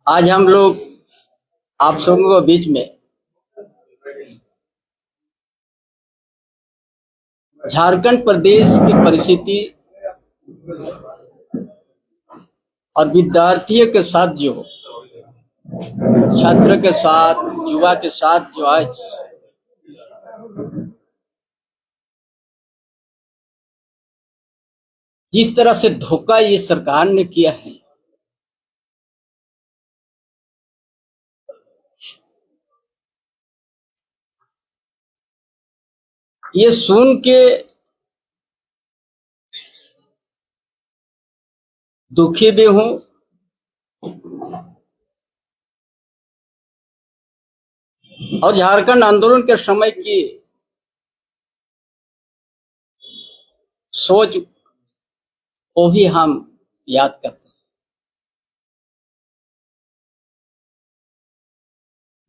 आज हम लोग आप सबों के बीच में झारखंड प्रदेश की परिस्थिति और विद्यार्थियों के साथ जो छात्र के साथ युवा के साथ जो आज जिस तरह से धोखा ये सरकार ने किया है, ये सुन के दुखी भी हूं और झारखंड आंदोलन के समय की सोच को भी हम याद करते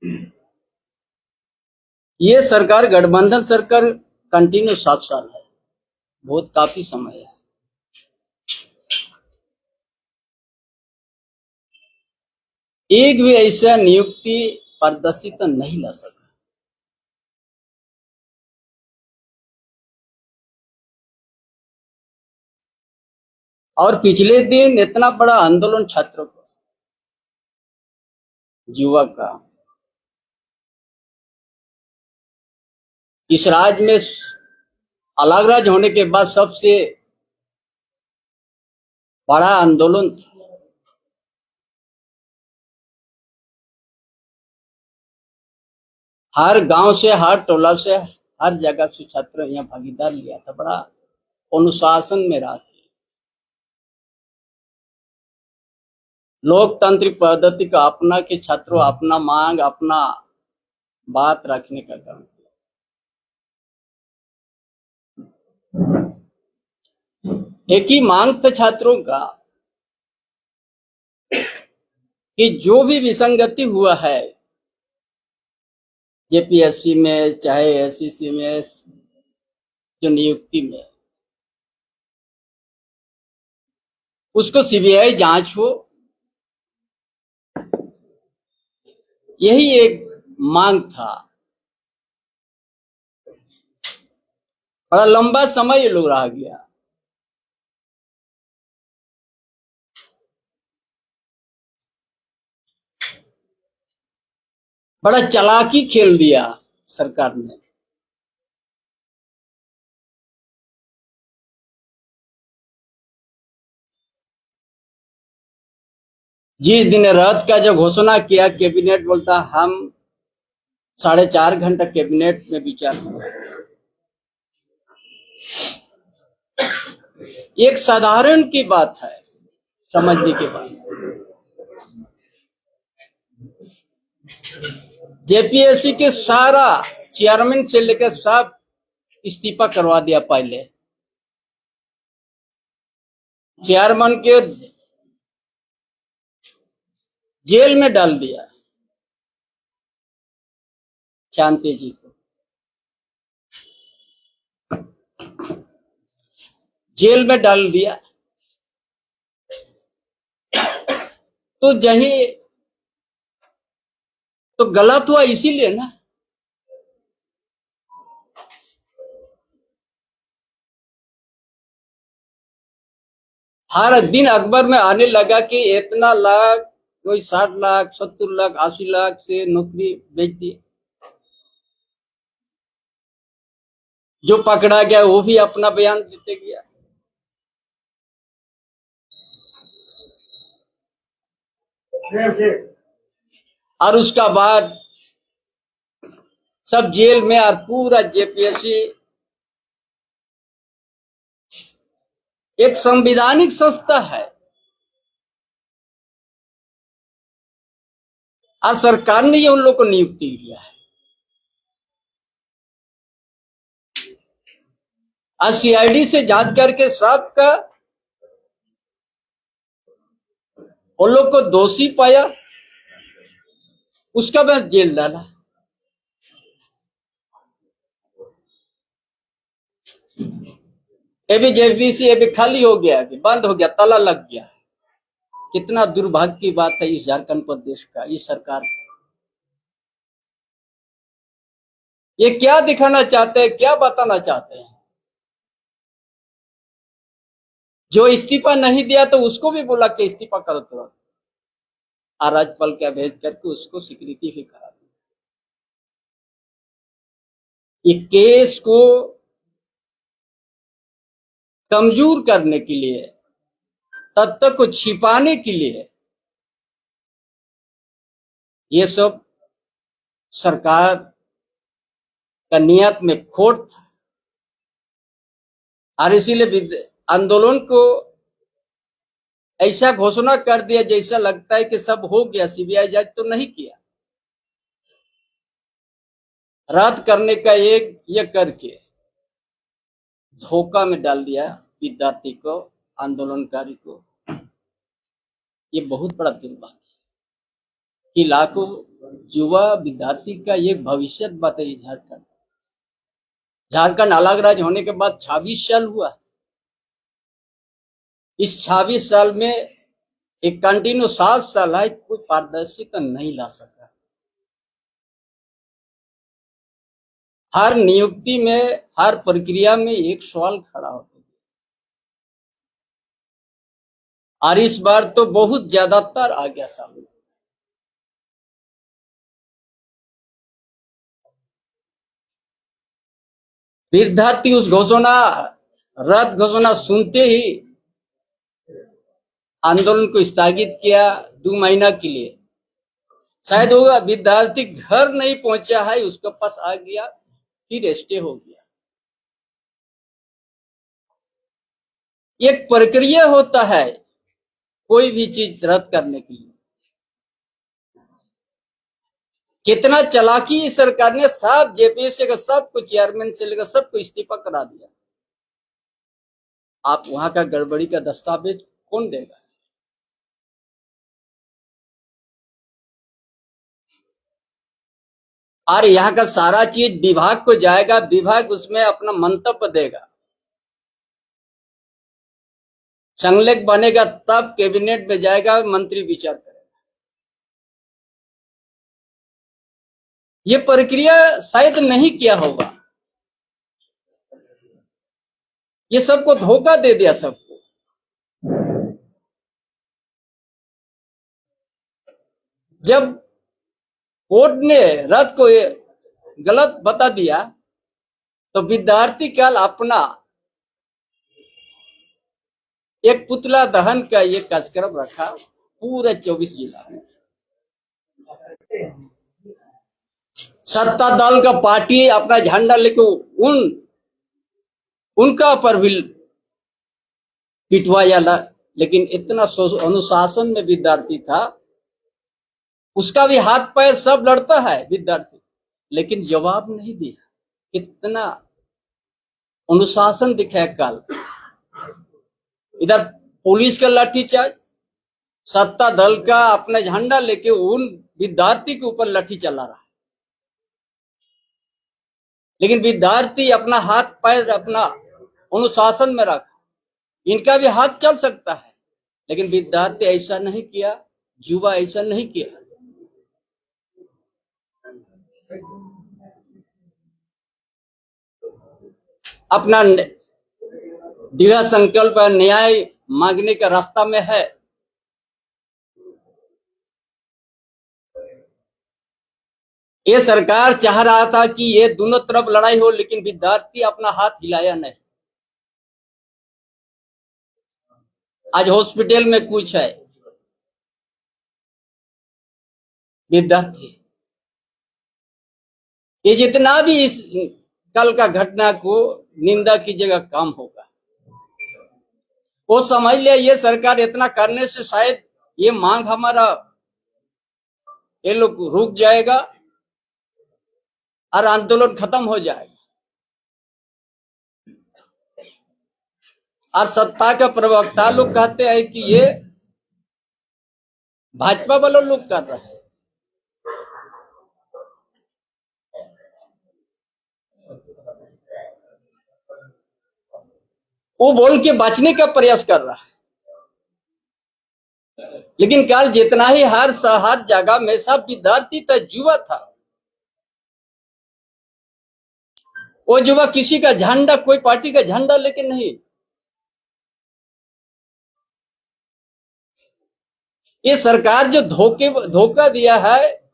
हैं। ये सरकार गठबंधन सरकार कंटिन्यू 7 साल है, बहुत काफी समय है। एक भी ऐसा नियुक्ति पारदर्शिता तो नहीं ला सका। और पिछले दिन इतना बड़ा आंदोलन छात्रों का, युवा का, इस राज्य में अलग राज्य होने के बाद सबसे बड़ा आंदोलन था। हर गांव से, हर टोला से, हर जगह से छात्र यहाँ भागीदार लिया था। बड़ा अनुशासन में रहा। लोकतांत्रिक पद्धति का अपना के छात्रों अपना मांग, अपना बात रखने का काम किया। एक ही मांग था छात्रों का कि जो भी विसंगति हुआ है जेपीएससी में चाहे एससीसी में जो नियुक्ति में, उसको सीबीआई जांच हो, यही एक मांग था। बड़ा लंबा समय ये लोग रह गया। बड़ा चालाकी खेल दिया सरकार ने। जिस दिन रात का जो घोषणा किया, कैबिनेट बोलता हम 4.5 घंटा कैबिनेट में विचार हुआ। एक साधारण की बात है समझने के बाद। जेपीएससी के सारा चेयरमैन से लेकर सब इस्तीफा करवा दिया। पहले चेयरमैन के जेल में डाल दिया, शांति जी को जेल में डाल दिया। तो यही तो गलत हुआ इसीलिए ना। हर दिन अखबार में आने लगा कि इतना लाख, कोई 60 लाख, 70 लाख, 80 लाख से नौकरी बेच दी। जो पकड़ा गया वो भी अपना बयान देते गया। और उसका बाद सब जेल में, और पूरा जेपीएससी एक संवैधानिक संस्था है और सरकार ने ये उन लोग को नियुक्ति दिया है। और सीआईडी से जांच करके सबका उन लोग को दोषी पाया, उसका बाद जेल डाला। ये भी जेपीएससी ये भी खाली हो गया, बंद हो गया, ताला लग गया कितना दुर्भाग्य की बात है इस झारखंड प्रदेश का, इस सरकार का। ये क्या दिखाना चाहते हैं, क्या बताना चाहते हैं? जो इस्तीफा नहीं दिया तो उसको भी बोला कि इस्तीफा करो तुरंत, और राज्यपाल क्या भेज करके उसको स्वीकृति भी करा दी। ये केस को कमजोर करने के लिए, तथ्य को छिपाने के लिए ये सब सरकार का नियत में खोट था। और इसीलिए आंदोलन को ऐसा घोषणा कर दिया जैसा लगता है कि सब हो गया, सीबीआई जांच तो नहीं किया, रद्द करने का एक ये करके धोखा में डाल दिया विद्यार्थी को, आंदोलनकारी को। ये बहुत बड़ा दुर्भाग्य है कि लाखों युवा विद्यार्थी का एक भविष्य बताइए। झारखंड अलग राज्य होने के बाद 26 साल हुआ। इस 26 साल में एक कंटिन्यू 7 साल है, कोई पारदर्शिता नहीं ला सका। हर नियुक्ति में, हर प्रक्रिया में एक सवाल खड़ा होता है, और इस बार तो बहुत ज्यादातर आ गया सामने। विद्यार्थी उस घोषणा, रद्द घोषणा सुनते ही आंदोलन को स्थगित किया 2 महीना के लिए। शायद होगा विद्यार्थी घर नहीं पहुंचा है, उसके पास आ गया, फिर स्टे हो गया। एक प्रक्रिया होता है कोई भी चीज रद्द करने के लिए। कितना चालाकी इस सरकार ने, सब जेपीएससी का सबको, चेयरमैन से लेकर सबको इस्तीफा करा दिया। आप वहां का गड़बड़ी का दस्तावेज कौन देगा? और यहाँ का सारा चीज विभाग को जाएगा, विभाग उसमें अपना मंतव्य देगा, संलेख बनेगा, तब कैबिनेट में जाएगा, मंत्री विचार करेगा। ये प्रक्रिया शायद नहीं किया होगा। ये सबको धोखा दे दिया सबको। जब कोर्ट ने रद्द को गलत बता दिया तो विद्यार्थी कल अपना एक पुतला दहन का ये कार्यक्रम रखा पूरे 24 जिला में। सत्ता दल का पार्टी अपना झंडा लेके उनका पर भी पिटवाया, लेकिन इतना अनुशासन में विद्यार्थी था, उसका भी हाथ पैर सब लड़ता है विद्यार्थी, लेकिन जवाब नहीं दिया। कितना अनुशासन दिखाया कल। इधर पुलिस का लाठीचार्ज, सत्ता दल का अपना झंडा लेके उन विद्यार्थी के ऊपर लाठी चला रहा है, लेकिन विद्यार्थी अपना हाथ पैर अपना अनुशासन में रखा। इनका भी हाथ चल सकता है, लेकिन विद्यार्थी ऐसा नहीं किया, युवा ऐसा नहीं किया। अपना दृढ़ संकल्प न्याय मांगने का रास्ता में है। ये सरकार चाह रहा था कि ये दोनों तरफ लड़ाई हो, लेकिन विद्यार्थी अपना हाथ हिलाया नहीं। आज हॉस्पिटल में कुछ है, विद्यार्थी, ये जितना भी इस कल का घटना को निंदा की जगह काम होगा। वो समझ लिया ये सरकार इतना करने से शायद ये मांग हमारा ये लोग रुक जाएगा और आंदोलन खत्म हो जाएगा। और सत्ता का प्रवक्ता लोग कहते हैं कि ये भाजपा वालों लोग कर रहे हैं। वो बोल के बचने का प्रयास कर रहा है। लेकिन कल जितना ही हर जगह में सब विद्यार्थी था, युवा था। वो युवा किसी का झंडा, कोई पार्टी का झंडा लेके नहीं। ये सरकार जो धोखा दिया है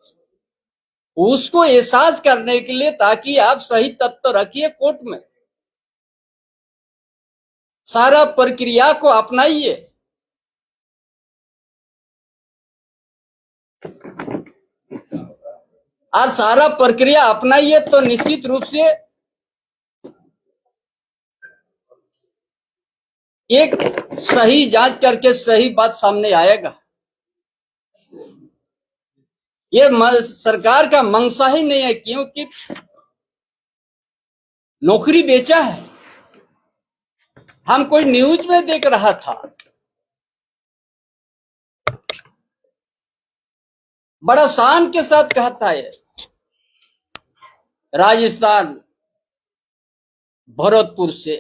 उसको एहसास करने के लिए, ताकि आप सही तत्व रखिए कोर्ट में, सारा प्रक्रिया को अपनाइए। और सारा प्रक्रिया अपनाइए तो निश्चित रूप से एक सही जांच करके सही बात सामने आएगा। ये सरकार का मंशा ही नहीं है, क्योंकि नौकरी बेचा है। हम कोई न्यूज में देख रहा था, बड़ा शान के साथ कहता है, राजस्थान भरतपुर से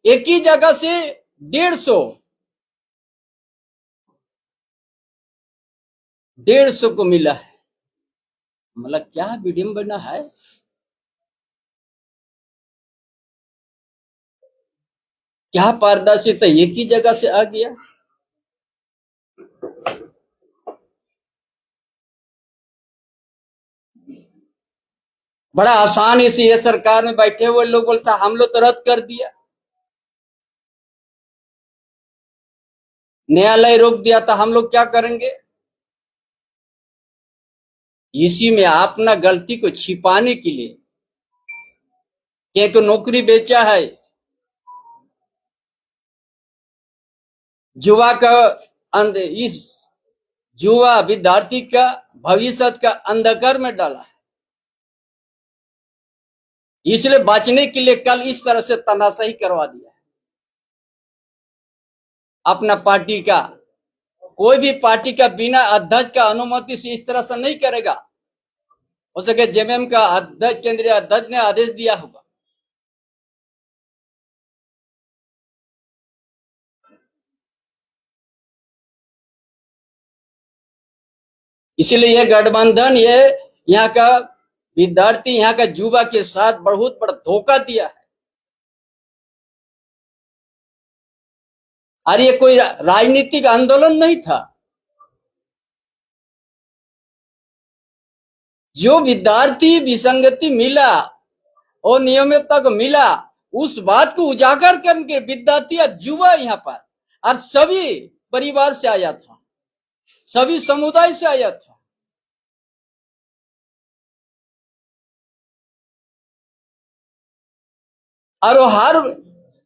एक ही जगह से 150 को मिला है। मतलब क्या विडंबना है। क्या पारदर्शिता एक ही जगह से आ गया। बड़ा आसानी से ये सरकार में बैठे हुए लोग बोलता हम लोग तो रद्द कर दिया, न्यायालय रोक दिया था, हम लोग क्या करेंगे। इसी में अपना गलती को छिपाने के लिए कि नौकरी बेचा है, युवा का इस युवा विद्यार्थी का भविष्य का अंधकार में डाला है। इसलिए बचने के लिए कल इस तरह से तनाशाही करवा दिया है। अपना पार्टी का कोई भी पार्टी का बिना अध्यक्ष का अनुमति से इस तरह से नहीं करेगा। हो सके जेएमएम का अध्यक्ष, केंद्रीय अध्यक्ष ने आदेश दिया होगा। इसलिए यह गठबंधन, ये यहाँ का विद्यार्थी, यहाँ का युवा के साथ बहुत बड़ा धोखा दिया है। और ये कोई राजनीतिक आंदोलन नहीं था। जो विद्यार्थी विसंगति मिला और नियमितता को मिला, उस बात को उजागर करके विद्यार्थी और युवा यहाँ पर और सभी परिवार से आया था, सभी समुदाय से आया था। और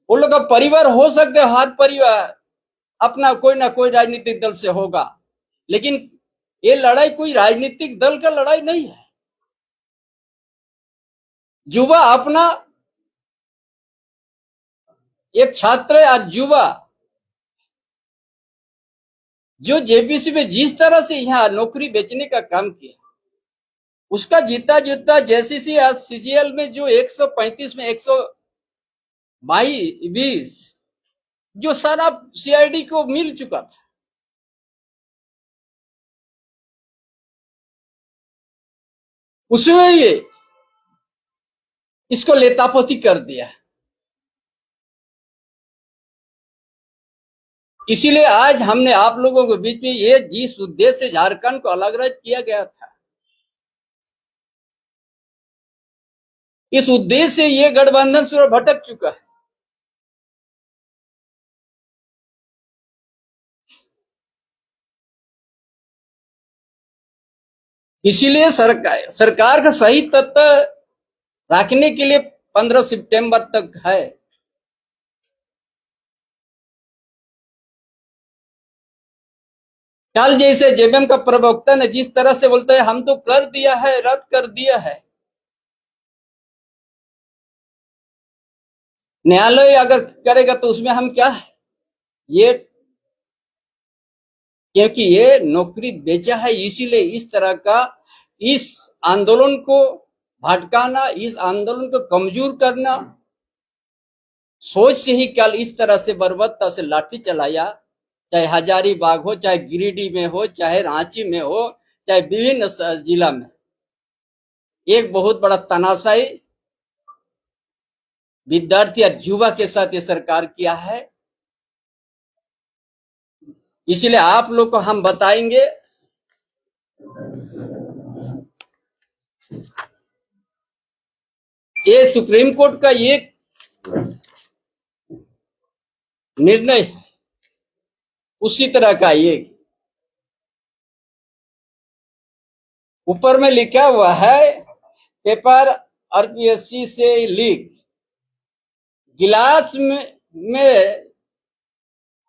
वो लोग का परिवार हो सकते, हर परिवार अपना कोई ना कोई राजनीतिक दल से होगा, लेकिन ये लड़ाई कोई राजनीतिक दल का लड़ाई नहीं है। युवा अपना, एक छात्र या युवा जो जेपीसी में जिस तरह से यहाँ नौकरी बेचने का काम किया, उसका जीता जीता जेसीसी या सीजीएल में जो 135 में 122 जो सारा सीआईडी को मिल चुका था, उसमें ये इसको लेतापोती कर दिया। इसीलिए आज हमने आप लोगों के बीच में ये जिस उद्देश्य से झारखंड को अलग किया गया था, इस उद्देश्य से ये गठबंधन सूर भटक चुका है। इसीलिए सरकार का सही तत्व रखने के लिए 15 सितंबर तक है। कल जैसे जेएमएम का प्रवक्ता ने जिस तरह से बोलता है हम तो कर दिया है, रद्द कर दिया है, न्यायालय अगर करेगा तो उसमें हम क्या है। ये क्योंकि ये नौकरी बेचा है, इसीलिए इस तरह का इस आंदोलन को भटकाना, इस आंदोलन को कमजोर करना, सोच से ही कल इस तरह से बर्बरता से लाठी चलाया चाहे हजारीबाग हो, चाहे गिरिडीह में हो, चाहे रांची में हो, चाहे विभिन्न जिला में, एक बहुत बड़ा तानाशाही विद्यार्थी और युवा के साथ ये सरकार किया है। इसलिए आप लोग को हम बताएंगे ये सुप्रीम कोर्ट का एक निर्णय है, उसी तरह का एक ऊपर में लिखा हुआ है, पेपर आरपीएससी से लीक, गिलास में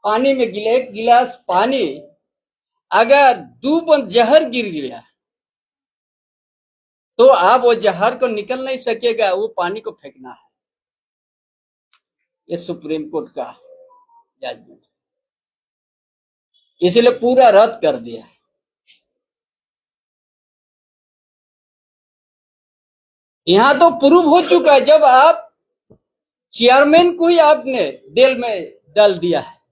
पानी में एक गिलास पानी अगर 2 बूंद जहर गिर गया तो आप वो जहर को निकल नहीं सकेगा, वो पानी को फेंकना है। ये सुप्रीम कोर्ट का जजमेंट, इसलिए पूरा रद्द कर दिया। यहां तो प्रूव हो चुका है, जब आप चेयरमैन को ही आपने जेल में डाल दिया है।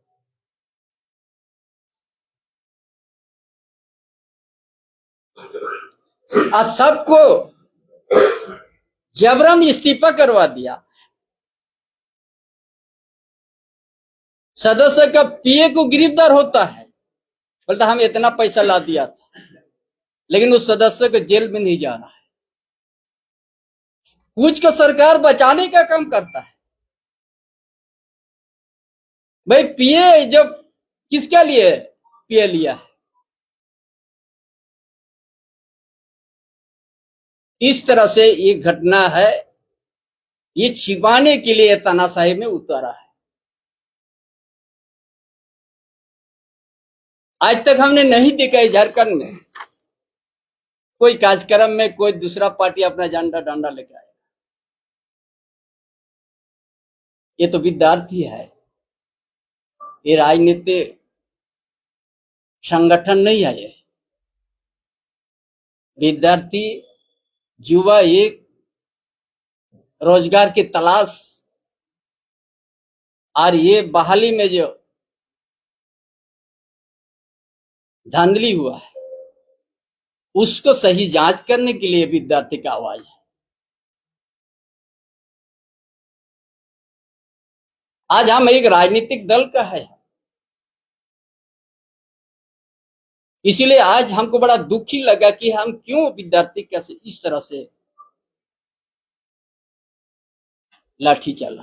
आज सबको जबरन इस्तीफा करवा दिया। सदस्य का पीए को गिरफ्तार होता है, बोलता हम इतना पैसा ला दिया था, लेकिन उस सदस्य को जेल में नहीं जाना है। कुछ को सरकार बचाने का काम करता है। भाई पीए जब किसके लिए पीए लिया है? इस तरह से ये घटना है, ये छिपाने के लिए तानाशाही में उतारा है। आज तक हमने नहीं देखा है झारखंड में कोई कार्यक्रम में कोई दूसरा पार्टी अपना झंडा डंडा लेकर आए। ये तो विद्यार्थी है, ये राजनीतिक संगठन नहीं है। ये विद्यार्थी युवा एक रोजगार की तलाश और ये बहाली में जो धांधली हुआ है उसको सही जांच करने के लिए विद्यार्थी का आवाज है। आज हम एक राजनीतिक दल का है, इसीलिए आज हमको बड़ा दुखी लगा कि हम क्यों विद्यार्थी कैसे इस तरह से लाठी चला।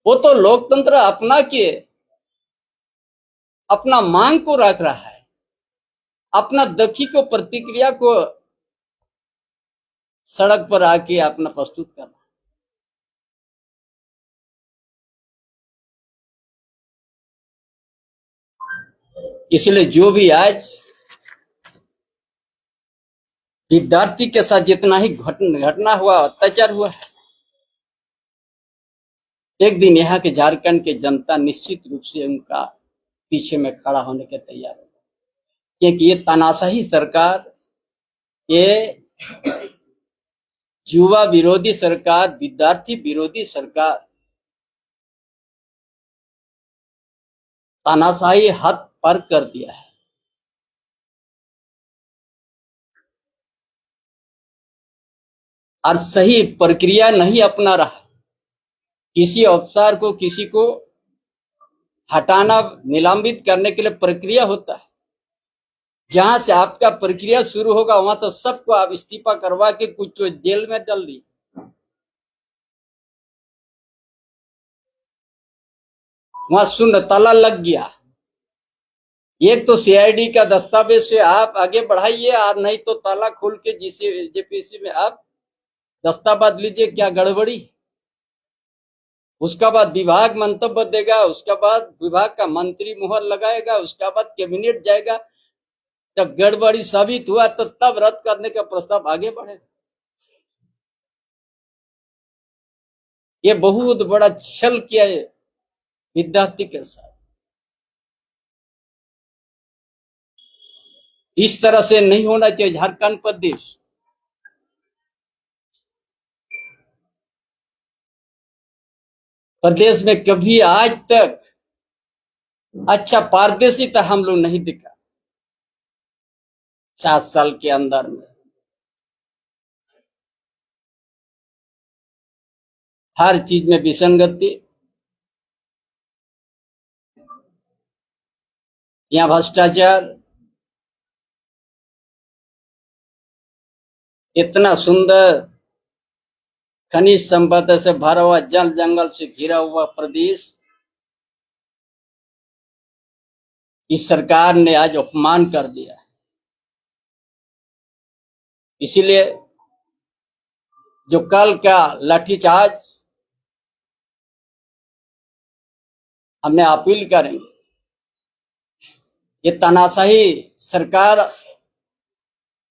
वो तो लोकतंत्र अपना के अपना मांग को रख रहा है, अपना दुखी को प्रतिक्रिया को सड़क पर आके अपना प्रस्तुत करना। इसलिए जो भी आज विद्यार्थी के साथ जितना ही घटना हुआ, अत्याचार हुआ है, एक दिन यहाँ के झारखंड के जनता निश्चित रूप से उनका पीछे में खड़ा होने के तैयार होगा, क्योंकि ये तानाशाही सरकार, ये युवा विरोधी सरकार, विद्यार्थी विरोधी सरकार तानाशाही हद पार कर दिया है। और सही प्रक्रिया नहीं अपना रहा। किसी अफसर को किसी को हटाना, निलंबित करने के लिए प्रक्रिया होता है। जहां से आपका प्रक्रिया शुरू होगा वहां तो सबको आप इस्तीफा करवा के कुछ तो जेल में डाल दिए। वहां शून्य ताला लग गया। एक तो सीआईडी का दस्तावेज से आप आगे बढ़ाइए, और नहीं तो ताला खोल के जेपीसी में आप दस्तावेज लीजिए, क्या गड़बड़ी। उसका बाद विभाग मंतव्य देगा, उसका बाद विभाग का मंत्री मुहर लगाएगा, उसका बाद कैबिनेट जाएगा। जब गड़बड़ी साबित हुआ तो तब रद्द करने का प्रस्ताव आगे बढ़ेगा। ये बहुत बड़ा छल किया है विद्यार्थी के साथ। इस तरह से नहीं होना चाहिए झारखंड प्रदेश। प्रदेश में कभी आज तक अच्छा पारदर्शिता हम लोग नहीं दिखा 7 साल के अंदर में। हर चीज में विसंगति, यहाँ भ्रष्टाचार, इतना सुंदर खनिज संपदा से भरा हुआ, जल जंगल से घिरा हुआ प्रदेश, इस सरकार ने आज अपमान कर दिया। इसीलिए जो कल का लाठीचार्ज, हमने अपील करेंगे ये तानाशाही सरकार,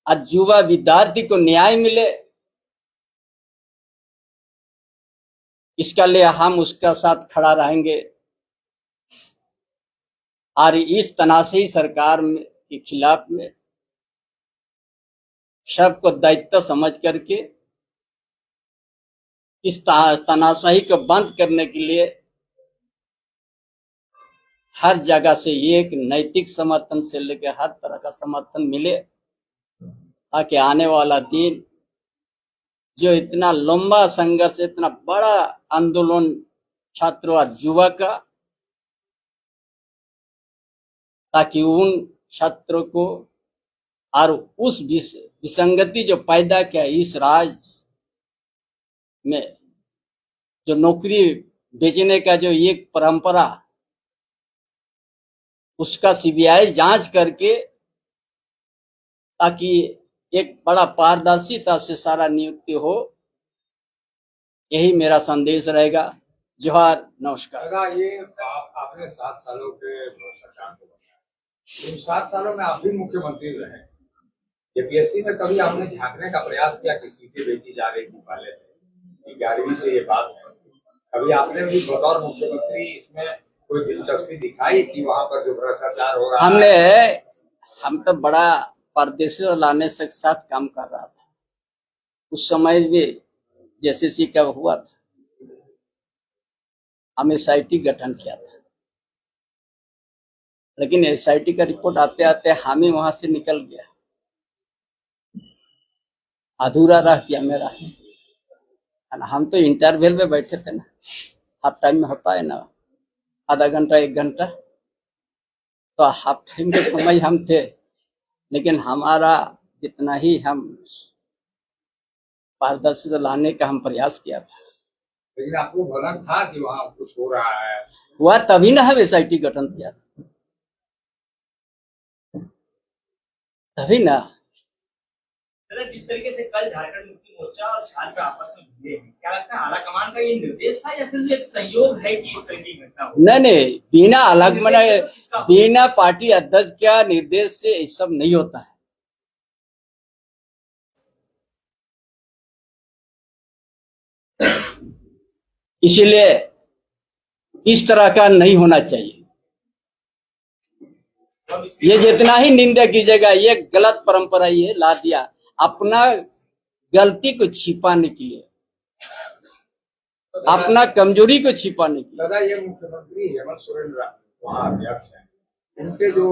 आज युवा विद्यार्थी को न्याय मिले, इसका लिए हम उसका साथ खड़ा रहेंगे। और इस तानाशाही सरकार के खिलाफ में सबको दायित्व समझ करके इस तानाशाही को बंद करने के लिए हर जगह से एक नैतिक समर्थन से लेकर हर तरह का समर्थन मिले, ताकि आने वाला दिन जो इतना लंबा संघर्ष, इतना बड़ा आंदोलन छात्रों और युवा का, ताकि उन छात्रों को और उस विसंगति जो पैदा किया इस राज्य में, जो नौकरी बेचने का जो एक परंपरा, उसका सीबीआई जांच करके, ताकि एक बड़ा पारदर्शिता से सारा नियुक्ति हो। यही मेरा संदेश रहेगा। जोहार, नमस्कार। ये आपने 7 सालों के सरकार को बताया, इन 7 सालों में आप भी मुख्यमंत्री रहे। जेपीएससी में कभी आपने झांकने का प्रयास किया कि सीटें बेची जा रही थी पहले से, 11वीं से ये बात है, कभी आपने भी बतौर मुख्यमंत्री इसमें कोई दिलचस्पी दिखाई कि वहां पर जो भ्रष्टाचार हो रहा है? हम तो बड़ा परदेशी लाने से साथ काम कर रहा था। उस समय भी जेसीसी का हुआ था, हम एसआईटी गठन किया था, लेकिन एसआईटी का रिपोर्ट आते आते हम ही वहां से निकल गया, अधूरा रह गया मेरा। हम तो इंटरवल में बैठे थे ना, हाफ टाइम में होता है ना, आधा घंटा 1 घंटा, तो हाफ टाइम के समय हम थे, लेकिन हमारा जितना ही हम पारदर्शिता लाने का हम प्रयास किया था। लेकिन आपको भनक था कि वहाँ कुछ हो रहा है, हुआ तभी ना हम एसआईटी गठन किया, तभी ना। जिस तरीके से कल झारखंड मुक्ति मोर्चा और झारखंड आपस में भिड़े हैं, क्या लगता है आला कमान का ये निर्देश था या फिर एक संयोग है कि इस तरह की घटना हो? नहीं, बिना अलग मने, बिना पार्टी अध्यक्ष का निर्देश से ये सब नहीं होता है। इसीलिए इस तरह का नहीं होना चाहिए। ये जितना ही निंदा कीजिएगा, ये गलत परंपरा ये ला दिया अपना गलती को छिपाने के लिए, अपना कमजोरी को छिपाने के लिए। दादा, ये मुख्यमंत्री हेमंत सोरेन वहाँ अध्यक्ष हैं, उनके जो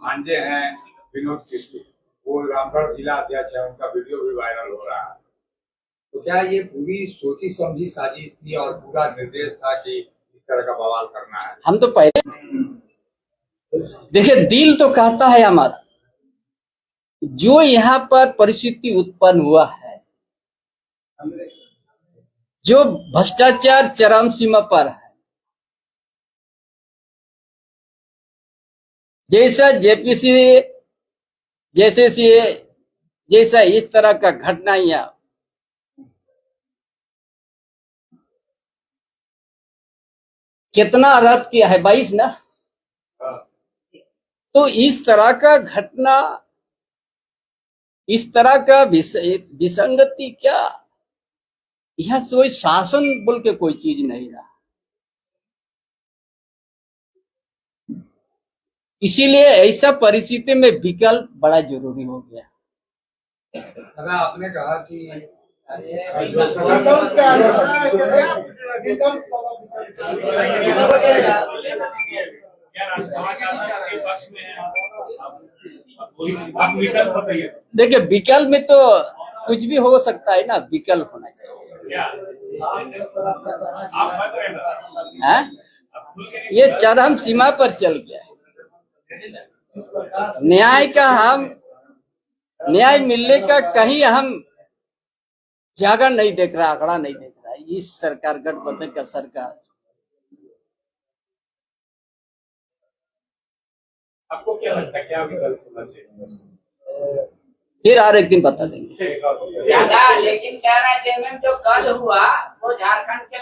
भांजे हैं विनोद किस्कू, वो रामगढ़ जिला अध्यक्ष है, उनका वीडियो भी वायरल हो रहा है। तो क्या ये पूरी सोची समझी साजिश थी और पूरा निर्देश था कि इस तरह का बवाल करना है? हम तो पहले देखिए, दिल तो कहता है हमारा, जो यहाँ पर परिस्थिति उत्पन्न हुआ है, जो भ्रष्टाचार चरम सीमा पर है, जैसा जेपीसी जैसा इस तरह का घटना यहाँ कितना रद्द किया है, 22 ना। तो इस तरह का घटना, इस तरह का विसंगति, क्या यह कोई शासन बोल के कोई चीज नहीं रहा। इसीलिए ऐसा परिस्थिति में विकल्प बड़ा जरूरी हो गया। अगर आपने कहा कि क्या राष्ट्रवादी शासन के पक्ष में है आप विकल्प बताइए देखिए विकल्प में तो कुछ भी हो सकता है ना, विकल्प होना चाहिए। क्या आप बच रहे हैं हैं? ये चरम सीमा पर चल गया है। न्याय का हम न्याय मिलने का कहीं हम जगह नहीं देख रहा, आंकड़ा नहीं देख रहा है इस सरकार, गठबंधन का सरकार। आपको क्या लगता है क्या विकल्प होना चाहिए? फिर और एक दिन बता देंगे। ज्यादा लेकिन कह रहा है जो कल हुआ वो झारखंड के